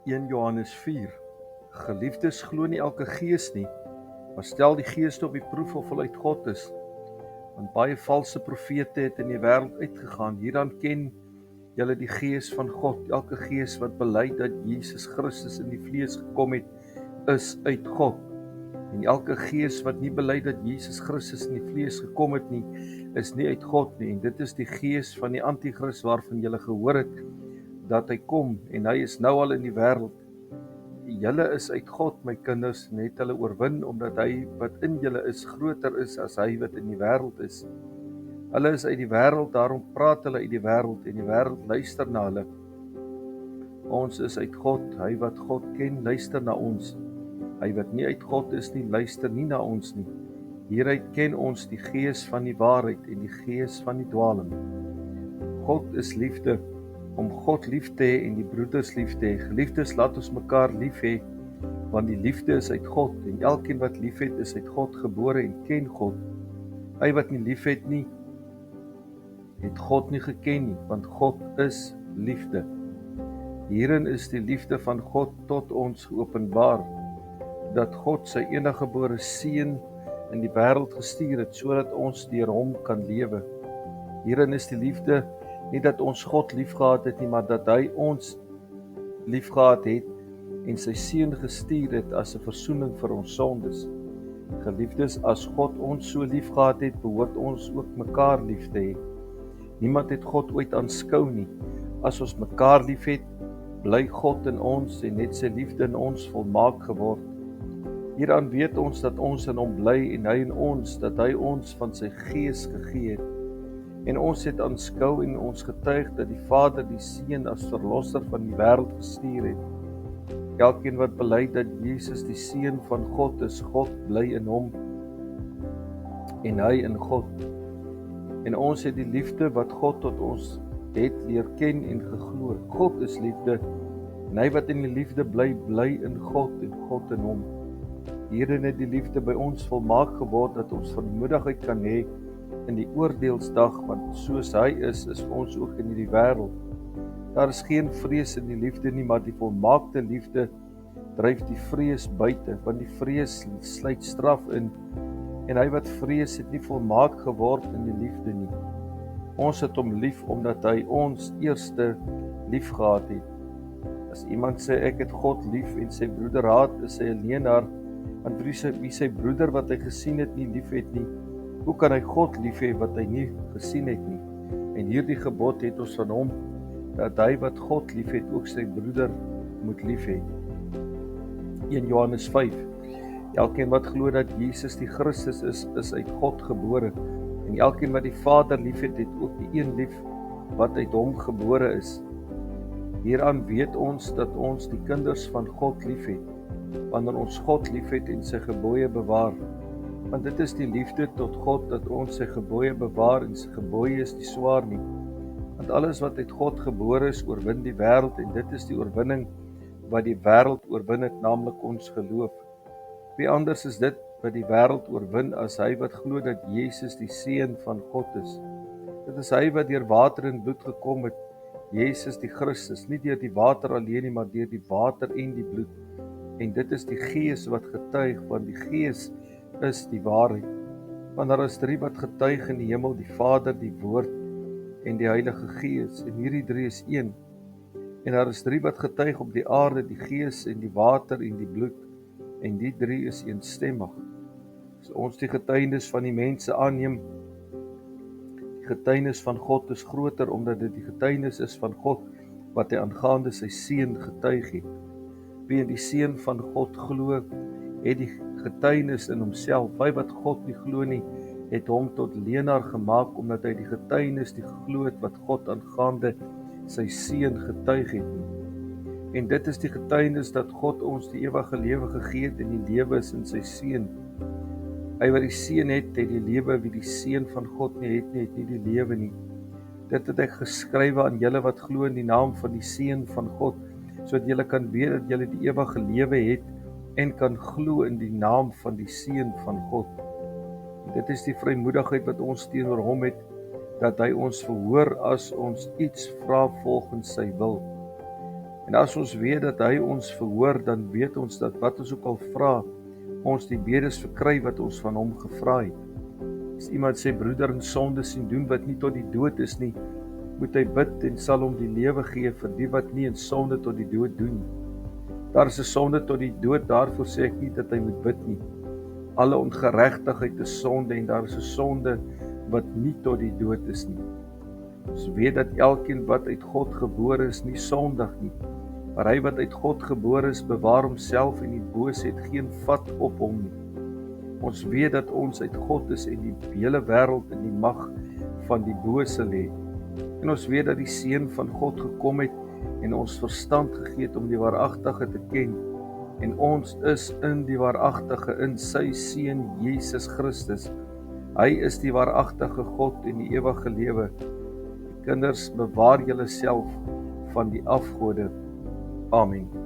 1 Johannes 4. Geliefdes, glo nie elke gees nie, maar stel die geeste op die proef of hulle uit God is. Want baie valse profete het in die wêreld uitgegaan. Hieraan ken julle die gees van God. Elke gees wat bely dat Jesus Christus in die vlees gekom het, is uit God. En elke gees wat nie bely dat Jesus Christus in die vlees gekom het nie, is nie uit God nie. En dit is die gees van die anti-kris waarvan julle gehoor het dat hy kom, en hy is nou al in die wêreld. Julle is uit God, my kinders, en het hulle oorwin, omdat hy wat in julle is groter is as hy wat in die wêreld is. Hulle is uit die wêreld, daarom praat hulle uit die wêreld, en die wêreld luister na hulle. Ons is uit God, hy wat God ken, luister na ons. Hy wat nie uit God is nie, luister nie na ons nie. Hieruit ken ons die gees van die waarheid en die gees van die dwaaling. God is liefde. Om God lief te hê en die broeders lief te hê. Geliefdes, laat ons mekaar lief hê, want die liefde is uit God, en elkeen wat lief het, is uit God gebore en ken God. Hy wat nie lief het nie, het God nie geken nie, want God is liefde. Hierin is die liefde van God tot ons geopenbaar, dat God sy eniggebore seun in die wêreld gestuur het, sodat ons deur hom kan lewe. Hierin is die liefde, nie dat ons God liefgehad het nie, maar dat hy ons liefgehad het en sy seun gestuur het as 'n versoening vir ons sondes. Geliefdes, as God ons so liefgehad het, behoort ons ook mekaar lief te hê. Niemand het God ooit aanskou nie. As ons mekaar lief het, bly God in ons en het sy liefde in ons volmaak geword. Hieraan weet ons dat ons in hom bly en hy in ons, dat hy ons van sy gees gegee het. En ons het aanskou en ons getuig dat die Vader die Seun as verlosser van die wêreld gestuur het. Elkeen wat bely dat Jesus die Seun van God is, God bly in hom en hy in God. En ons het die liefde wat God tot ons het leer ken en geglo. God is liefde, en hy wat in die liefde bly, bly in God en God in hom. Hierin het die liefde by ons volmaak geword, dat ons vermoedigheid kan hê in die oordeelsdag, want soos hy is ons ook in hierdie wêreld. Daar is geen vrees in die liefde nie, maar die volmaakte liefde dryf die vrees buite, want die vrees sluit straf in, en hy wat vrees het nie volmaak geword in die liefde nie. Ons het hom lief, omdat hy ons eerste lief gehad het. As iemand sê, ek het God lief, en sy broeder haat, is hy 'n leenaar, want wie sy broeder wat hy gesien het nie lief het nie, hoe kan hy God lief hê wat hy nie gesien het nie? En hierdie gebod het ons van hom, dat hy wat God lief het, ook sy broeder moet lief hê. 1 Johannes 5. Elkeen wat glo dat Jesus die Christus is uit God gebore. En elkeen wat die Vader lief het, het ook die een lief wat uit hom gebore is. Hieraan weet ons dat ons die kinders van God lief het, wanneer ons God lief het en sy gebooie bewaar. Want dit is die liefde tot God, dat ons sy gebooie bewaar, en sy gebooie is nie swaar nie. Want alles wat uit God gebore is, oorwin die wêreld, en dit is die oorwinning wat die wêreld oorwin het, naamlik ons geloof. Wie anders is dit wat die wêreld oorwin as hy wat glo dat Jesus die Seun van God is? Dit is hy wat deur water en bloed gekom het, Jesus die Christus, nie deur die water alleen nie, maar deur die water en die bloed. En dit is die Gees wat getuig, want die Gees is die waarheid. Want daar is 3 wat getuig in die hemel, die Vader, die Woord en die Heilige Gees, en hierdie 3 is een. En daar is 3 wat getuig op die aarde, die Gees en die water en die bloed, en die 3 is eensstemmig. As ons die getuienis van die mense aanneem, die getuienis van God is groter, omdat dit die getuienis is van God, wat hy aangaande sy Seun getuig het. Wie in die Seun van God glo, het die getuienis in homself. Hy wat God nie glo nie, het hom tot leenaar gemaak, omdat hy die getuienis nie geglo het wat God aangaande sy Seun getuig het nie. En dit is die getuienis dat God ons die ewige lewe gegee het, en die lewe is in sy Seun. Hy wat die Seun het, het die lewe. Wie die Seun van God nie het nie, het nie die lewe nie. Dit het ek geskrywe aan julle wat glo in die naam van die Seun van God, sodat julle kan weet dat julle die ewige lewe het, en kan glo in die naam van die Seun van God. En dit is die vrymoedigheid wat ons teenoor hom het, dat hy ons verhoor as ons iets vra volgens sy wil. En as ons weet dat hy ons verhoor, dan weet ons dat wat ons ook al vra, ons die bedes verkry wat ons van hom gevra het. As iemand sy broeder in sonde sien doen wat nie tot die dood is nie, moet hy bid en sal hom die lewe gee vir die wat nie in sonde tot die dood doen nie. Daar is 'n sonde tot die dood, daarvoor sê ek nie dat hy moet bid nie. Alle ongeregtigheid is sonde en daar is 'n sonde wat nie tot die dood is nie. Ons weet dat elkeen wat uit God gebore is nie sondig nie, maar hy wat uit God gebore is, bewaar homself en die bose het geen vat op hom nie. Ons weet dat ons uit God is en die hele wêreld in die mag van die bose lê. En ons weet dat die Seun van God gekom het en ons verstand gegee het om die waaragtige te ken. En ons is in die waaragtige, in sy Seun Jesus Christus. Hy is die waaragtige God en die ewige lewe. Die kinders, bewaar julle self van die afgode. Amen.